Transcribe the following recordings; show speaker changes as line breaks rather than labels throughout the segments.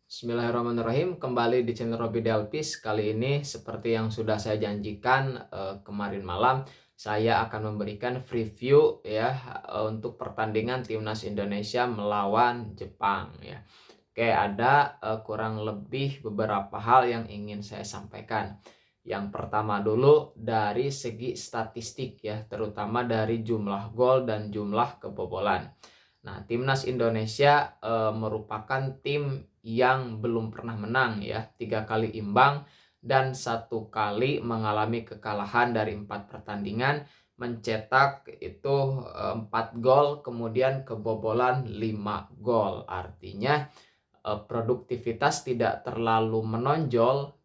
Bismillahirrahmanirrahim. Kembali di channel Robi Delpis. Kali ini seperti yang sudah saya janjikan kemarin malam, saya akan memberikan preview ya untuk pertandingan Timnas Indonesia melawan Jepang ya. Oke, ada kurang lebih beberapa hal yang ingin saya sampaikan. Yang pertama dulu dari segi statistik ya, terutama dari jumlah gol dan jumlah kebobolan. Nah, Timnas Indonesia merupakan tim yang belum pernah menang ya, 3 kali imbang dan 1 kali mengalami kekalahan dari 4 pertandingan, mencetak itu 4 gol, kemudian kebobolan 5 gol. Artinya produktivitas tidak terlalu menonjol,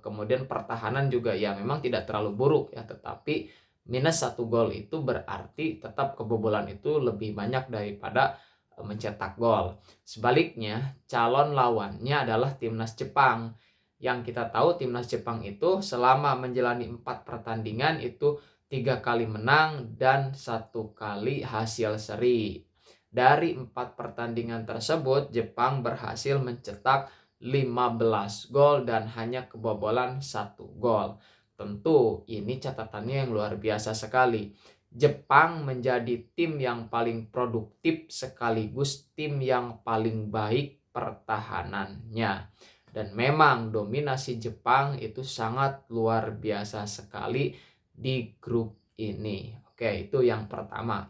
kemudian pertahanan juga ya memang tidak terlalu buruk ya, tetapi minus 1 gol itu berarti tetap kebobolan itu lebih banyak daripada mencetak gol. Sebaliknya, calon lawannya adalah Timnas Jepang. Yang kita tahu Timnas Jepang itu selama menjalani 4 pertandingan itu 3 kali menang dan 1 kali hasil seri. Dari 4 pertandingan tersebut, Jepang berhasil mencetak 15 gol dan hanya kebobolan 1 gol. Tentu ini catatannya yang luar biasa sekali. Jepang menjadi tim yang paling produktif sekaligus tim yang paling baik pertahanannya. Dan memang dominasi Jepang itu sangat luar biasa sekali di grup ini. Oke, itu yang pertama.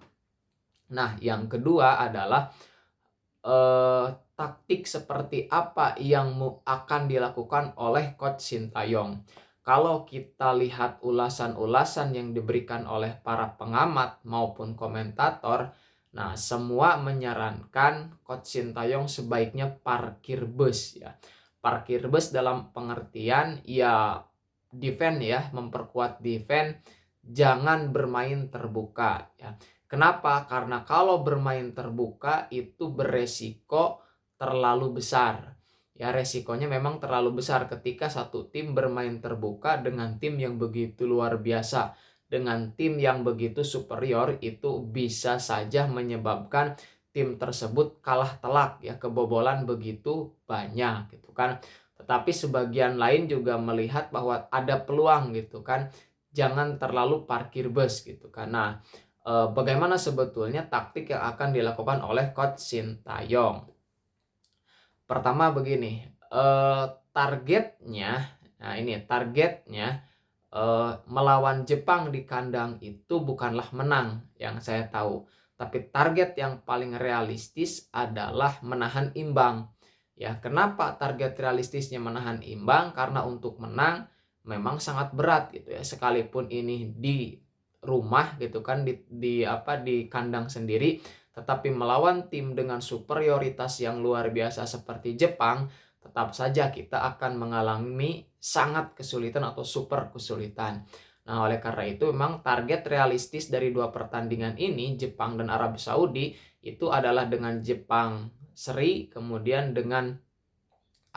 Nah, yang kedua adalah taktik seperti apa yang akan dilakukan oleh Coach Sintayong. Kalau kita lihat ulasan-ulasan yang diberikan oleh para pengamat maupun komentator, nah semua menyarankan Coach Sintayong sebaiknya parkir bus ya. Parkir bus dalam pengertian ya defense ya, memperkuat defense, jangan bermain terbuka ya. Kenapa? Karena kalau bermain terbuka itu beresiko terlalu besar. Ya, resikonya memang terlalu besar ketika satu tim bermain terbuka dengan tim yang begitu luar biasa. Dengan tim yang begitu superior itu bisa saja menyebabkan tim tersebut kalah telak ya, kebobolan begitu banyak gitu kan. Tetapi sebagian lain juga melihat bahwa ada peluang gitu kan. Jangan terlalu parkir bus gitu kan. Nah, bagaimana sebetulnya taktik yang akan dilakukan oleh Coach Sintayong? Pertama begini, targetnya, nah ini targetnya melawan Jepang di kandang itu bukanlah menang yang saya tahu, tapi target yang paling realistis adalah menahan imbang. Ya, kenapa target realistisnya menahan imbang? Karena untuk menang memang sangat berat gitu ya, sekalipun ini di rumah gitu kan, di kandang sendiri, tetapi melawan tim dengan superioritas yang luar biasa seperti Jepang, tetap saja kita akan mengalami sangat kesulitan atau super kesulitan. Nah, oleh karena itu memang target realistis dari 2 pertandingan ini, Jepang dan Arab Saudi, itu adalah dengan Jepang seri, kemudian dengan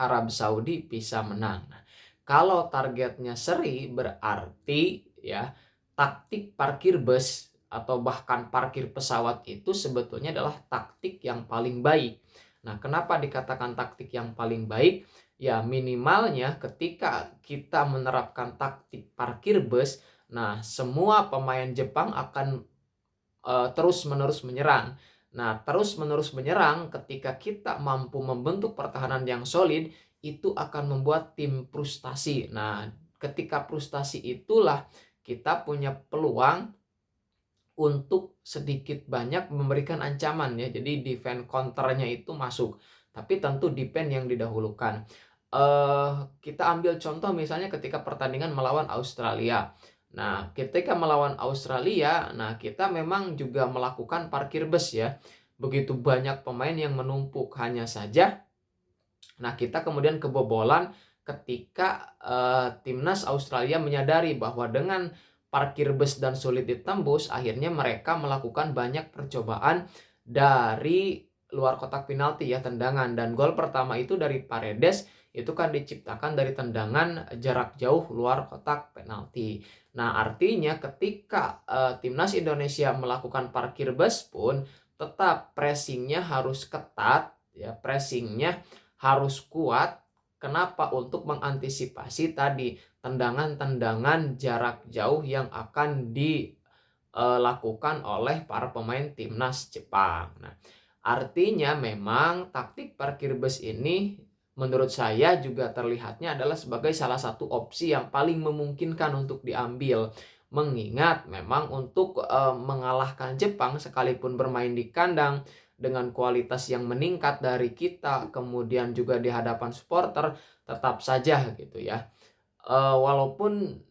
Arab Saudi bisa menang. Nah, kalau targetnya seri berarti ya taktik parkir bus atau bahkan parkir pesawat itu sebetulnya adalah taktik yang paling baik. Nah, kenapa dikatakan taktik yang paling baik? Ya, minimalnya ketika kita menerapkan taktik parkir bus, nah semua pemain Jepang akan terus-menerus menyerang. Nah, terus-menerus menyerang ketika kita mampu membentuk pertahanan yang solid, itu akan membuat tim frustasi. Nah, ketika frustasi itulah kita punya peluang untuk sedikit banyak memberikan ancaman ya. Jadi defense counternya itu masuk. Tapi tentu defense yang didahulukan. Kita ambil contoh misalnya ketika pertandingan melawan Australia. Nah, ketika melawan Australia, nah kita memang juga melakukan parkir bus ya. Begitu banyak pemain yang menumpuk, hanya saja nah kita kemudian kebobolan ketika timnas Australia menyadari bahwa dengan parkir bus dan sulit ditembus, akhirnya mereka melakukan banyak percobaan dari luar kotak penalti ya, tendangan, dan gol pertama itu dari Paredes itu kan diciptakan dari tendangan jarak jauh luar kotak penalti. Nah, artinya ketika timnas Indonesia melakukan parkir bus pun tetap pressingnya harus ketat ya, pressingnya harus kuat. Kenapa? Untuk mengantisipasi tadi tendangan-tendangan jarak jauh yang akan dilakukan oleh para pemain timnas Jepang. Nah, artinya memang taktik parkir bus ini menurut saya juga terlihatnya adalah sebagai salah satu opsi yang paling memungkinkan untuk diambil. Mengingat memang untuk mengalahkan Jepang sekalipun bermain di kandang dengan kualitas yang meningkat dari kita, kemudian juga di hadapan supporter, tetap saja gitu ya. Walaupun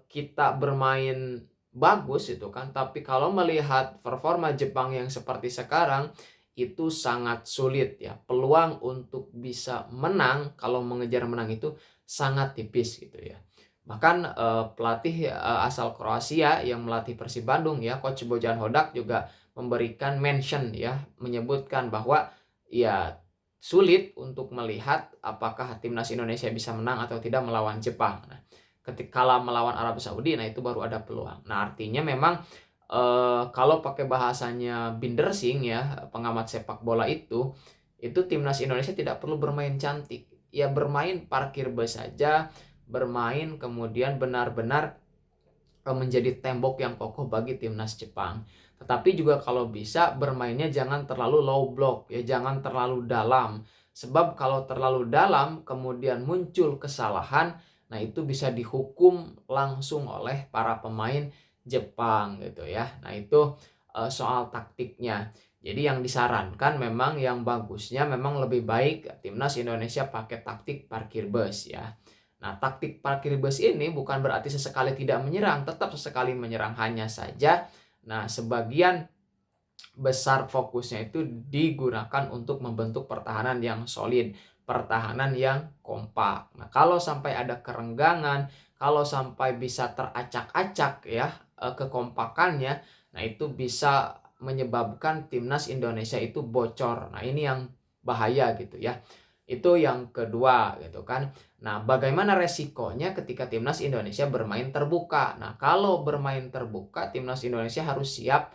kita bermain bagus itu kan, tapi kalau melihat performa Jepang yang seperti sekarang, itu sangat sulit ya. Peluang untuk bisa menang, kalau mengejar menang itu sangat tipis gitu ya. Bahkan pelatih asal Kroasia yang melatih Persib Bandung ya, Coach Bojan Hodak juga memberikan mention ya, menyebutkan bahwa ya sulit untuk melihat apakah timnas Indonesia bisa menang atau tidak melawan Jepang. Nah, ketika melawan Arab Saudi, nah itu baru ada peluang. Nah, artinya memang kalau pakai bahasanya Binder Singh ya, pengamat sepak bola itu timnas Indonesia tidak perlu bermain cantik. Ya bermain parkir bus saja, bermain kemudian benar-benar menjadi tembok yang kokoh bagi timnas Jepang. Tetapi juga kalau bisa bermainnya jangan terlalu low block ya, jangan terlalu dalam. Sebab kalau terlalu dalam kemudian muncul kesalahan, nah itu bisa dihukum langsung oleh para pemain Jepang gitu ya. Nah itu soal taktiknya. Jadi yang disarankan memang yang bagusnya memang lebih baik timnas Indonesia pakai taktik parkir bus ya. Nah, taktik parkir bus ini bukan berarti sesekali tidak menyerang, tetap sesekali menyerang, hanya saja nah sebagian besar fokusnya itu digunakan untuk membentuk pertahanan yang solid, pertahanan yang kompak. Nah, kalau sampai ada kerenggangan, kalau sampai bisa teracak-acak ya kekompakannya, nah itu bisa menyebabkan timnas Indonesia itu bocor. Nah, ini yang bahaya gitu ya. Itu yang kedua gitu kan. Nah, bagaimana resikonya ketika timnas Indonesia bermain terbuka? Nah, kalau bermain terbuka, timnas Indonesia harus siap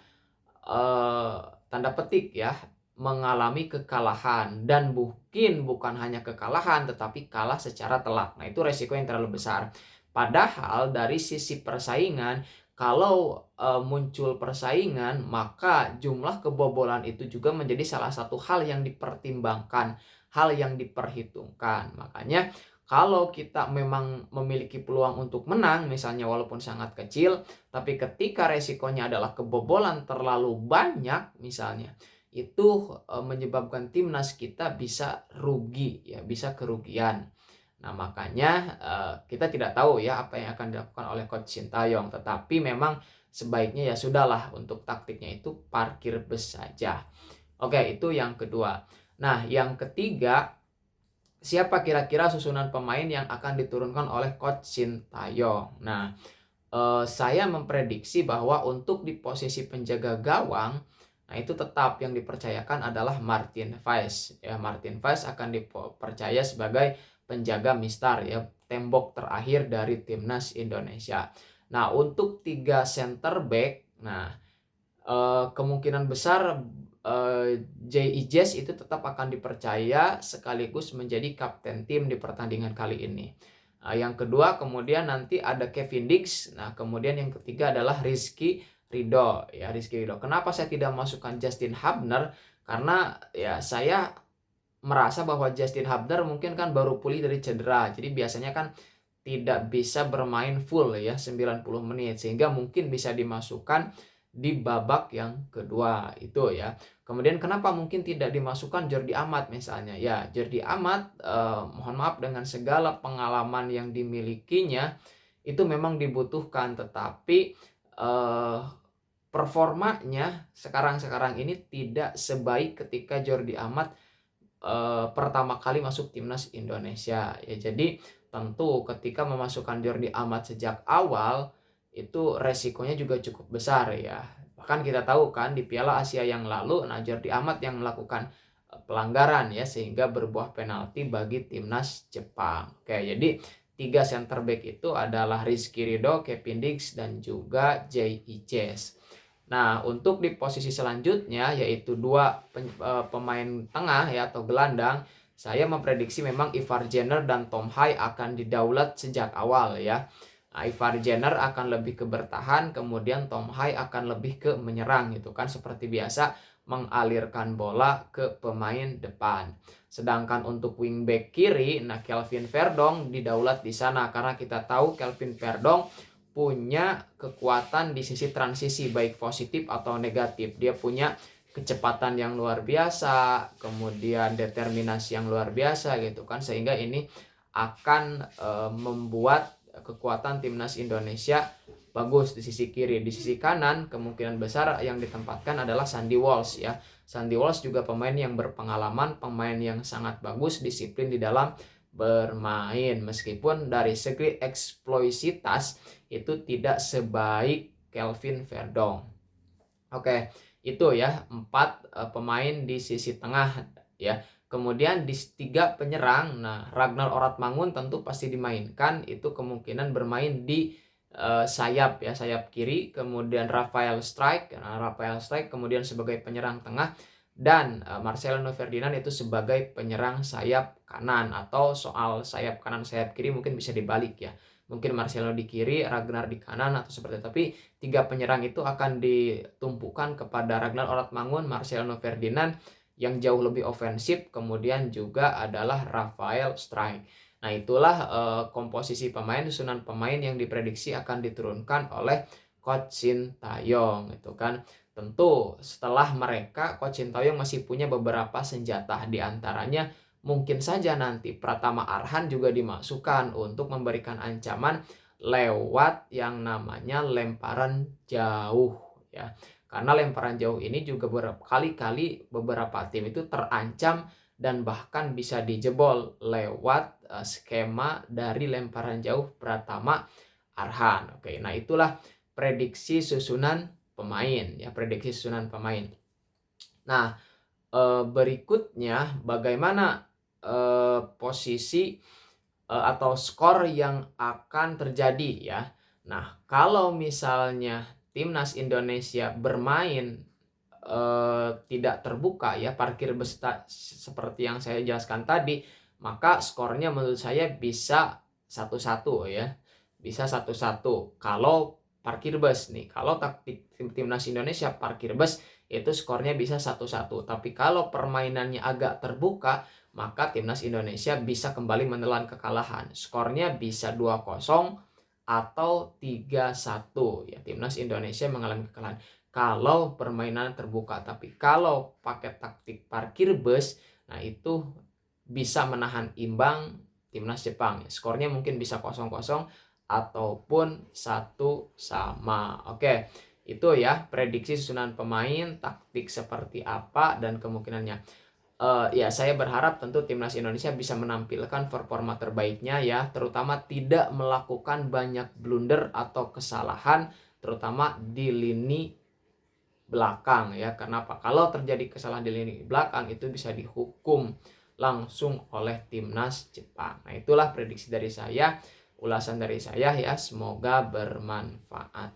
eh, tanda petik ya, mengalami kekalahan, dan mungkin bukan hanya kekalahan tetapi kalah secara telak. Nah, itu resiko yang terlalu besar. Padahal dari sisi persaingan, kalau muncul persaingan, maka jumlah kebobolan itu juga menjadi salah satu hal yang dipertimbangkan, hal yang diperhitungkan. Makanya kalau kita memang memiliki peluang untuk menang, misalnya walaupun sangat kecil, tapi ketika resikonya adalah kebobolan terlalu banyak misalnya, itu menyebabkan timnas kita bisa rugi ya, bisa kerugian. Nah, makanya kita tidak tahu ya apa yang akan dilakukan oleh Coach Sintayong, tetapi memang sebaiknya ya sudahlah, untuk taktiknya itu parkir bus saja. Oke, itu yang kedua. Nah, yang ketiga, siapa kira-kira susunan pemain yang akan diturunkan oleh Coach Sintayong? Nah, saya memprediksi bahwa untuk di posisi penjaga gawang, nah itu tetap yang dipercayakan adalah Martin Weiss. Ya, Martin Weiss akan dipercaya sebagai penjaga mistar ya, tembok terakhir dari timnas Indonesia. Nah, untuk 3 center back, nah kemungkinan besar J.I. Jazz itu tetap akan dipercaya sekaligus menjadi kapten tim di pertandingan kali ini. Yang kedua kemudian nanti ada Kevin Dix. Nah, kemudian yang ketiga adalah Rizky Ridho ya, Rizky Ridho. Kenapa saya tidak masukkan Justin Hubner? Karena ya saya merasa bahwa Justin Hubner mungkin kan baru pulih dari cedera. Jadi biasanya kan tidak bisa bermain full ya 90 menit, sehingga mungkin bisa dimasukkan di babak yang kedua itu ya. Kemudian kenapa mungkin tidak dimasukkan Jordi Amat misalnya? Ya, Jordi Amat mohon maaf, dengan segala pengalaman yang dimilikinya itu memang dibutuhkan, tetapi performanya sekarang ini tidak sebaik ketika Jordi Amat pertama kali masuk timnas Indonesia ya. Jadi tentu ketika memasukkan Jordi Amat sejak awal itu resikonya juga cukup besar ya. Bahkan kita tahu kan di Piala Asia yang lalu, nah Jordi Amat yang melakukan pelanggaran ya, sehingga berbuah penalti bagi timnas Jepang. Oke, jadi 3 center back itu adalah Rizky Ridho, Kevin Dix, dan juga J.I. Jazz. Nah, untuk di posisi selanjutnya yaitu 2 pemain tengah ya atau gelandang, saya memprediksi memang Ivar Jenner dan Tom Hai akan didaulat sejak awal ya. Nah, Ivar Jenner akan lebih ke bertahan, kemudian Tom Hai akan lebih ke menyerang gitu kan, seperti biasa mengalirkan bola ke pemain depan. Sedangkan untuk wingback kiri, nah Kelvin Verdong didaulat di sana karena kita tahu Kelvin Verdong punya kekuatan di sisi transisi baik positif atau negatif. Dia punya kecepatan yang luar biasa, kemudian determinasi yang luar biasa gitu kan, sehingga ini akan membuat kekuatan timnas Indonesia bagus di sisi kiri. Di sisi kanan kemungkinan besar yang ditempatkan adalah Sandy Walsh ya. Sandy Walsh juga pemain yang berpengalaman, pemain yang sangat bagus, disiplin di dalam bermain, meskipun dari segi eksplositas itu tidak sebaik Kelvin Verdong. Oke, itu ya 4 pemain di sisi tengah ya. Kemudian di 3 penyerang, nah Ragnar Oratmangun tentu pasti dimainkan, itu kemungkinan bermain di sayap ya, sayap kiri. Kemudian Rafael Strijk, kemudian sebagai penyerang tengah, dan Marcelino Ferdinand itu sebagai penyerang sayap kanan, atau soal sayap kanan sayap kiri mungkin bisa dibalik ya. Mungkin Marcelo di kiri, Ragnar di kanan atau seperti itu. Tapi 3 penyerang itu akan ditumpukan kepada Ragnar Oratmangun, Marcelino Ferdinand yang jauh lebih ofensif, kemudian juga adalah Rafael Strijk. Nah, itulah komposisi pemain, susunan pemain yang diprediksi akan diturunkan oleh Coach Sintayong gitu kan. Tentu setelah mereka, Coach Sintayong masih punya beberapa senjata, di antaranya mungkin saja nanti Pratama Arhan juga dimasukkan untuk memberikan ancaman lewat yang namanya lemparan jauh ya. Karena lemparan jauh ini juga berkali-kali beberapa tim itu terancam dan bahkan bisa dijebol lewat skema dari lemparan jauh Pratama Arhan. Oke, nah itulah prediksi susunan pemain ya, prediksi susunan pemain. Nah, berikutnya bagaimana posisi atau skor yang akan terjadi ya. Nah, kalau misalnya timnas Indonesia bermain tidak terbuka ya, parkir bus seperti yang saya jelaskan tadi, maka skornya menurut saya bisa 1-1 ya. Bisa 1-1 kalau parkir bus nih. Kalau taktik timnas Indonesia parkir bus itu skornya bisa 1-1. Tapi kalau permainannya agak terbuka, maka timnas Indonesia bisa kembali menelan kekalahan. Skornya bisa 2-0 atau 3-1 ya. Timnas Indonesia mengalami kekalahan kalau permainan terbuka. Tapi kalau pakai taktik parkir bus, nah itu bisa menahan imbang timnas Jepang. Skornya mungkin bisa 0-0 ataupun 1-1. Oke, itu ya prediksi susunan pemain, taktik seperti apa, dan kemungkinannya. Ya saya berharap tentu timnas Indonesia bisa menampilkan performa terbaiknya ya, terutama tidak melakukan banyak blunder atau kesalahan, terutama di lini belakang ya. Kenapa? Kalau terjadi kesalahan di lini belakang itu bisa dihukum langsung oleh timnas Jepang. Nah, itulah prediksi dari saya, ulasan dari saya ya, semoga bermanfaat.